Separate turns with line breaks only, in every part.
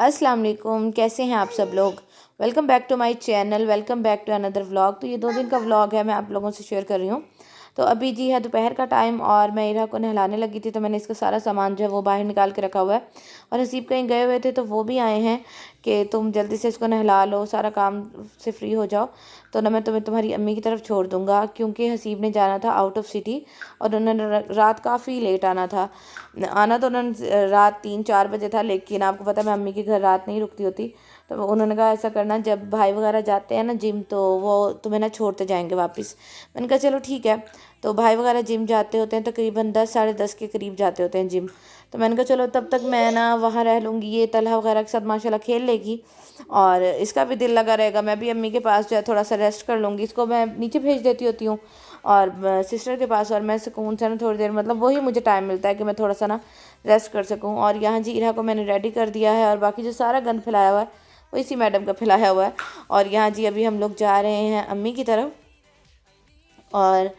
अस्सलाम वालेकुम, कैसे हैं आप सब लोग। Welcome back to my channel, welcome back to another vlog. तो ये 2 दिन का व्लॉग है, मैं आप लोगों से शेयर कर रही हूँ। तो अभी जी है दोपहर का टाइम और मैं इरा को नहलाने लगी थी, तो मैंने इसका सारा सामान जो है वो बाहर निकाल के रखा हुआ है। और हसीब कहीं गए हुए थे तो वो भी आए हैं कि तुम जल्दी से इसको नहला लो, सारा काम से फ्री हो जाओ, तो ना मैं तुम्हें तुम्हारी अम्मी की तरफ छोड़ दूँगा, क्योंकि हसीब ने जाना था आउट ऑफ सिटी और उन्होंने रात काफ़ी लेट आना था। आना तो उन्होंने रात 3-4 बजे था, लेकिन आपको पता है मैं अम्मी के घर रात नहीं रुकती होती। तो उन्होंने कहा ऐसा करना, जब भाई वगैरह जाते हैं ना जिम, तो वो तुम्हें ना छोड़ते जाएंगे वापस। मैंने कहा चलो ठीक है। तो भाई वगैरह जिम जाते होते हैं तकरीबन 10-10:30 के करीब जाते होते हैं जिम। तो मैंने कहा चलो तब तक मैं ना वहाँ रह लूँगी, ये तलहा वगैरह के साथ माशाल्लाह खेल लेगी और इसका भी दिल लगा रहेगा। मैं भी अम्मी के पास जो है थोड़ा सा रेस्ट कर लूँगी, इसको मैं नीचे भेज देती होती हूँ और सिस्टर के पास, और मैं सुकून से ना थोड़ी देर, मतलब वही मुझे टाइम मिलता है कि मैं थोड़ा सा ना रेस्ट कर सकूँ। और यहाँ जी इरा को मैंने रेडी कर दिया है और बाकी जो सारा गंद फैलाया हुआ है वो इसी मैडम का फैलाया हुआ है। और यहाँ जी अभी हम लोग जा रहे हैं अम्मी की तरफ। और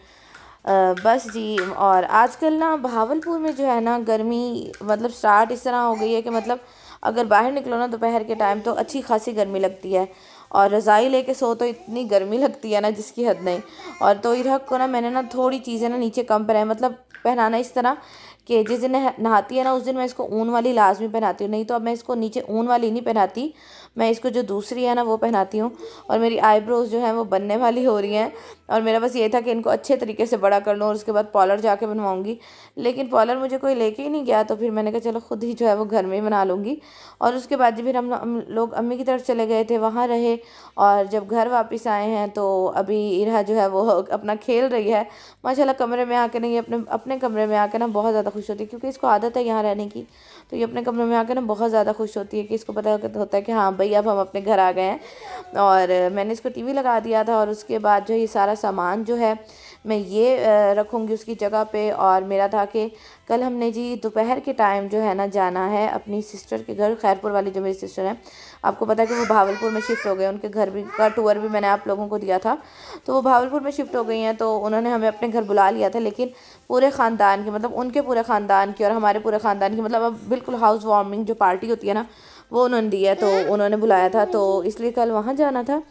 बस जी, और आजकल ना बहावलपुर में जो है ना गर्मी मतलब स्टार्ट इस तरह हो गई है कि मतलब अगर बाहर निकलो ना दोपहर के टाइम तो अच्छी खासी गर्मी लगती है, और रज़ाई लेके सो तो इतनी गर्मी लगती है ना जिसकी हद नहीं। और तो इरहक को ना मैंने ना थोड़ी चीज़ें ना नीचे कम पहनाए, मतलब पहनाना इस तरह कि जिस दिन नहाती है ना उस दिन मैं इसको ऊन वाली लाजमी पहनाती हूँ, नहीं तो अब मैं इसको नीचे ऊन वाली नहीं पहनाती, मैं इसको जो दूसरी है ना वो पहनाती हूँ। और मेरी आईब्रोज जो हैं वो बनने वाली हो रही हैं, और मेरा बस ये था कि इनको अच्छे तरीके से बड़ा कर लूँ और उसके बाद पॉलर जाके बनवाऊँगी। लेकिन पॉलर मुझे कोई लेके ही नहीं गया, तो फिर मैंने कहा चलो खुद ही जो है वो घर में ही बना लूँगी। और उसके बाद फिर हम लोग अम्मी की तरफ चले गए थे, वहाँ रहे। और जब घर वापस आए हैं तो अभी इरहा जो है वो अपना खेल रही है माशाल्लाह। कमरे में आके ना ये अपने अपने कमरे में आके ना बहुत ज़्यादा खुश होती है, क्योंकि इसको आदत है यहाँ रहने की। तो ये अपने कमरे में आके ना बहुत ज़्यादा खुश होती है कि इसको पता होता है कि हाँ भाई अब हम अपने घर आ गए हैं। और मैंने इसको टीवी लगा दिया था, और उसके बाद जो ये सारा सामान जो है मैं ये रखूँगी उसकी जगह पे। और मेरा था कि कल हमने जी दोपहर के टाइम जो है ना जाना है अपनी सिस्टर के घर, खैरपुर वाली जो मेरी सिस्टर है, आपको पता है कि वो भावलपुर में शिफ्ट हो गए, उनके घर भी का टूर भी मैंने आप लोगों को दिया था। तो वो भावलपुर में शिफ्ट हो गई हैं, तो उन्होंने हमें अपने घर बुला लिया था, लेकिन पूरे ख़ानदान की, मतलब उनके पूरे ख़ानदान की और हमारे पूरे ख़ानदान की, मतलब अब बिल्कुल हाउस वार्मिंग जो पार्टी होती है ना वो उन्होंने दी है, तो उन्होंने बुलाया था, तो इसलिए कल वहाँ जाना था।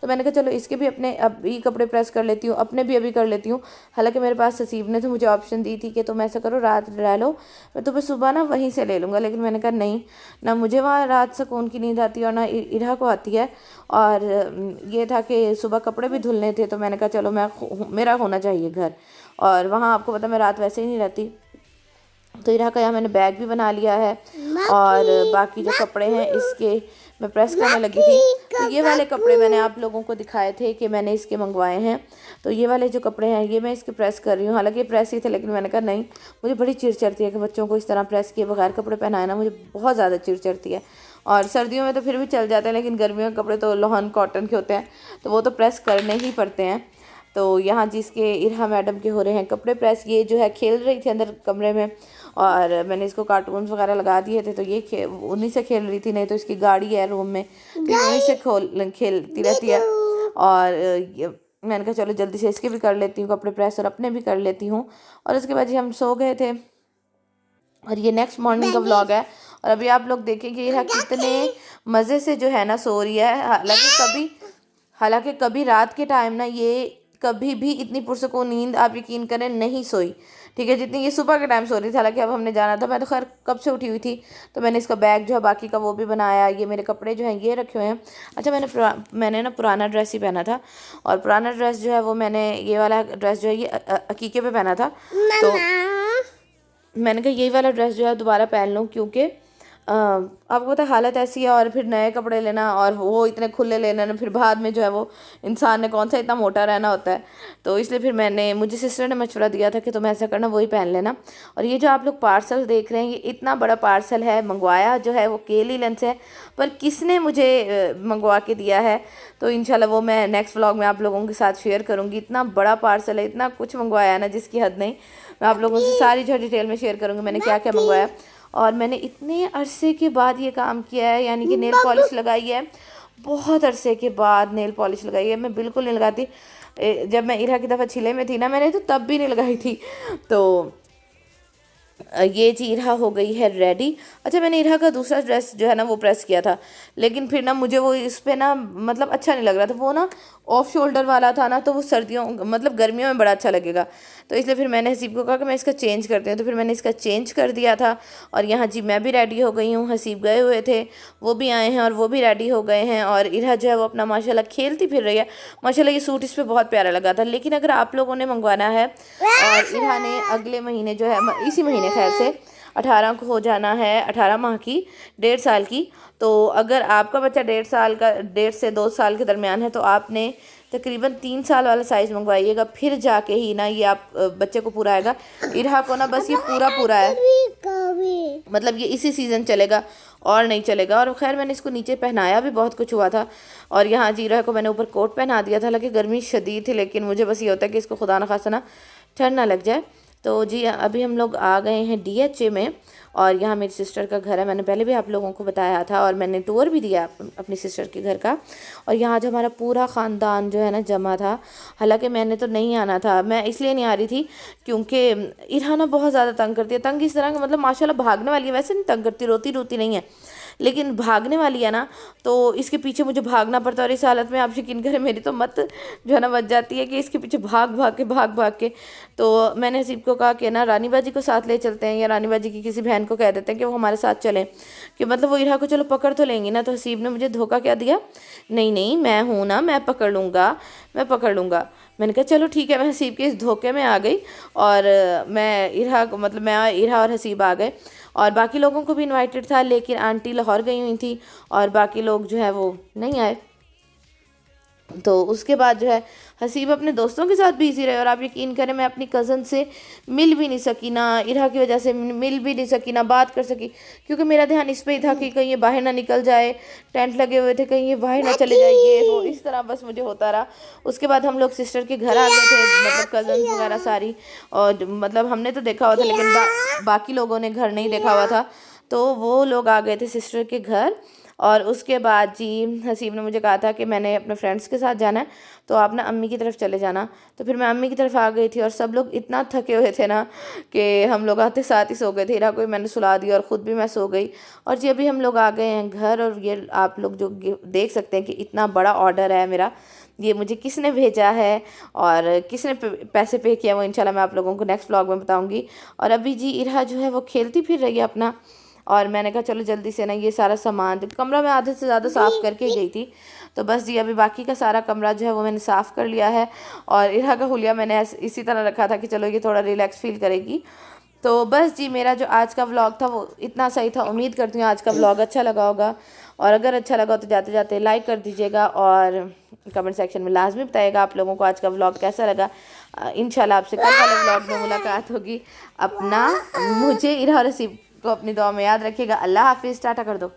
तो मैंने कहा चलो इसके भी अपने अभी कपड़े प्रेस कर लेती हूँ, अपने भी अभी कर लेती हूँ। हालांकि मेरे पास हसीब ने तो मुझे ऑप्शन दी थी कि तुम ऐसा करो रात रह लो, मैं तुम्हें सुबह ना वहीं से ले लूँगा, लेकिन मैंने कहा नहीं, ना मुझे वहाँ रात सुकून की नींद आती है और ना इरा को आती है। और ये था कि सुबह कपड़े भी धुलने थे, तो मैंने कहा चलो मेरा होना चाहिए घर। और वहाँ आपको पता मैं रात वैसे ही नहीं रहती। तो इरा का यहाँ मैंने बैग भी बना लिया है, और बाकी जो कपड़े हैं इसके मैं प्रेस करने लगी थी। तो ये वाले कपड़े मैंने आप लोगों को दिखाए थे कि मैंने इसके मंगवाए हैं। तो ये वाले जो कपड़े हैं ये मैं इसके प्रेस कर रही हूँ, हालांकि प्रेस ही थे, लेकिन मैंने कहा नहीं, मुझे बड़ी चिढ़ चढ़ती है कि बच्चों को इस तरह प्रेस किए बगैर कपड़े पहनाए ना, मुझे बहुत ज़्यादा चिढ़ चढ़ती है। और सर्दियों में तो फिर भी चल जाते हैं, लेकिन गर्मियों के कपड़े तो लोहन कॉटन के होते हैं, तो वो तो प्रेस करने ही पड़ते हैं। तो यहाँ जिसके इरहा मैडम के हो रहे हैं कपड़े प्रेस, ये जो है खेल रही थी अंदर कमरे में, और मैंने इसको कार्टून्स वगैरह लगा दिए थे, तो ये उन्हीं से खेल रही थी, नहीं तो इसकी गाड़ी है रूम में, तो ये उन्हीं से खेलती रहती है। और मैंने कहा चलो जल्दी से इसके भी कर लेती हूँ कपड़े प्रेस और अपने भी कर लेती हूँ। और उसके बाद जी हम सो गए थे, और ये नेक्स्ट मॉर्निंग का व्लॉग है। और अभी आप लोग देखेंगे यह कितने मज़े से जो है ना सो रही है। हालांकि कभी रात के टाइम ना ये कभी भी इतनी पुरसकून नींद आप यकीन करें नहीं सोई, ठीक है, जितनी ये सुबह के टाइम सो रही थी। हालांकि अब हमने जाना था, मैं तो खैर कब से उठी हुई थी, तो मैंने इसका बैग जो है बाकी का वो भी बनाया। ये मेरे कपड़े जो हैं ये रखे हुए हैं। अच्छा, मैंने ना पुराना ड्रेस ही पहना था, और पुराना ड्रेस जो है वो मैंने ये वाला ड्रेस जो है ये अकीके पे पहना था, तो मैंने कहा यही वाला ड्रेस जो है दोबारा पहन लूँ, क्योंकि आपको पता है हालत ऐसी है, और फिर नए कपड़े लेना और वो इतने खुले लेना ना, फिर बाद में जो है वो इंसान ने कौन सा इतना मोटा रहना होता है। तो इसलिए फिर मुझे सिस्टर ने मशवरा दिया था कि तुम ऐसा करना वही पहन लेना। और ये जो आप लोग पार्सल देख रहे हैं ये इतना बड़ा पार्सल है, मंगवाया जो है वो केली लेंस है, पर किसने मुझे मंगवा के दिया है तो इंशाल्लाह वो मैं नेक्स्ट व्लॉग में आप लोगों के साथ शेयर करूँगी। इतना बड़ा पार्सल है, इतना कुछ मंगवाया है ना जिसकी हद नहीं। मैं आप लोगों से सारी जो डिटेल में शेयर करूँगी मैंने क्या क्या मंगवाया। और मैंने इतने अरसे के बाद ये काम किया है, यानी कि नेल पॉलिश लगाई है, बहुत अरसे के बाद नेल पॉलिश लगाई है। मैं बिल्कुल नहीं लगाती, जब मैं इरा की दफ़ा छिले में थी ना मैंने तो तब भी नहीं लगाई थी। तो ये जी इरहा हो गई है रेडी। अच्छा, मैंने इरहा का दूसरा ड्रेस जो है ना वो प्रेस किया था, लेकिन फिर ना मुझे वो इस पे ना मतलब अच्छा नहीं लग रहा था। वो ना ऑफ शोल्डर वाला था ना, तो वो सर्दियों मतलब गर्मियों में बड़ा अच्छा लगेगा। तो इसलिए फिर मैंने हसीब को कहा कि मैं इसका चेंज करती हूँ, तो फिर मैंने इसका चेंज कर दिया था। और यहाँ जी मैं भी रेडी हो गई हूँ, हसीब गए हुए थे, वो भी आए हैं और वो भी रेडी हो गए हैं। और इरहा जो है वो अपना माशाल्लाह खेलती फिर रही है। माशाल्लाह ये सूट इस पर बहुत प्यारा लगा था। लेकिन अगर आप लोगों ने मंगवाना है, और इरहा ने अगले महीने जो है इसी महीने खैर से 18 को हो जाना है, 18 माह की, 1.5 साल की। तो अगर आपका बच्चा 1.5 साल का, 1.5 से 2 साल के दरमियान है, तो आपने तकरीबन 3 साल वाला साइज़ मंगवाइएगा, फिर जाके ही ना ये आप बच्चे को पूरा आएगा। इरहा को ना बस ये पूरा पूरा है, मतलब ये इसी सीज़न चलेगा और नहीं चलेगा। और खैर मैंने इसको नीचे पहनाया भी बहुत कुछ हुआ था। और यहाँ जी इरहा को मैंने ऊपर कोट पहना दिया था, हालांकि गर्मी शदीद थी, लेकिन मुझे बस ये होता है कि इसको खुदा न खास्ता ना ठंड ना लग जाए। तो जी अभी हम लोग आ गए हैं DHA में, और यहाँ मेरी सिस्टर का घर है। मैंने पहले भी आप लोगों को बताया था, और मैंने टूर भी दिया अपनी सिस्टर के घर का। और यहाँ जो हमारा पूरा ख़ानदान जो है ना जमा था। हालांकि मैंने तो नहीं आना था, मैं इसलिए नहीं आ रही थी क्योंकि इरहा ना बहुत ज़्यादा तंग करती है। तंग इस तरह का मतलब माशाल्लाह भागने वाली है, वैसे नहीं तंग करती, रोती रोती नहीं है, लेकिन भागने वाली है ना, तो इसके पीछे मुझे भागना पड़ता है। और इस हालत में आप यकीन करें मेरी तो मत जो है ना बच जाती है कि इसके पीछे भाग भाग के। तो मैंने हसीब को कहा कि ना रानी बाजी को साथ ले चलते हैं, या रानी बाजी की किसी बहन को कह देते हैं कि वो हमारे साथ चलें, कि मतलब वो इरहा को चलो पकड़ तो लेंगी ना। तो हसीब ने मुझे धोखा क्या दिया, नहीं नहीं मैं हूँ ना, मैं पकड़ लूँगा, मैं पकड़ लूँगा। मैंने कहा चलो ठीक है। मैं हसीब के इस धोखे में आ गई, और मैं इरहा को मतलब मैं इरहा और हसीब आ गए। और बाकी लोगों को भी इनवाइटेड था, लेकिन आंटी लाहौर गई हुई थी, और बाकी लोग जो है वो नहीं आए। तो उसके बाद जो है हसीब अपने दोस्तों के साथ बिजी रहे। और आप यकीन करें मैं अपनी कज़न से मिल भी नहीं सकी, ना इरहा की वजह से मिल भी नहीं सकी, ना बात कर सकी, क्योंकि मेरा ध्यान इस पे ही था कि कहीं ये बाहर ना निकल जाए। टेंट लगे हुए थे, कहीं ये बाहर ना चले जाए, ये वो इस तरह बस मुझे होता रहा। उसके बाद हम लोग सिस्टर के घर आ गए थे, मतलब कज़न वगैरह सारी। और मतलब हमने तो देखा हुआ था, लेकिन बाकी लोगों ने घर नहीं देखा हुआ था। तो वो लोग आ गए थे सिस्टर के घर। और उसके बाद जी हसीब ने मुझे कहा था कि मैंने अपने फ्रेंड्स के साथ जाना है, तो आप ना अम्मी की तरफ चले जाना। तो फिर मैं अम्मी की तरफ आ गई थी, और सब लोग इतना थके हुए थे ना कि हम लोग आते साथ ही सो गए थे। इरा को मैंने सुला दिया और ख़ुद भी मैं सो गई। और जी अभी हम लोग आ गए हैं घर। और ये आप लोग जो देख सकते हैं कि इतना बड़ा ऑर्डर है मेरा, ये मुझे किसने भेजा है और किसने पैसे पे किया, वो इंशाल्लाह मैं आप लोगों को नेक्स्ट व्लॉग में बताऊंगी। और अभी जी इरहा जो है वो खेलती फिर रही है अपना। और मैंने कहा चलो जल्दी से ना ये सारा सामान, कमरा मैं आधे से ज़्यादा साफ़ करके ही गई थी। तो बस जी अभी बाकी का सारा कमरा जो है वो मैंने साफ़ कर लिया है। और इरहा का हुलिया मैंने इसी तरह रखा था कि चलो ये थोड़ा रिलैक्स फील करेगी। तो बस जी मेरा जो आज का व्लॉग था वो इतना सही था। उम्मीद करती हूँ आज का व्लॉग अच्छा लगा होगा, और अगर अच्छा लगा तो जाते जाते लाइक कर दीजिएगा, और कमेंट सेक्शन में लाजमी बताइएगा आप लोगों को आज का व्लॉग कैसा लगा। इंशाल्लाह आपसे कल वाले व्लॉग में मुलाकात होगी। अपना मुझे इरहा और हसीब को अपनी दुआ में याद रखिएगा। अल्लाह हाफिज़, टाटा कर दो।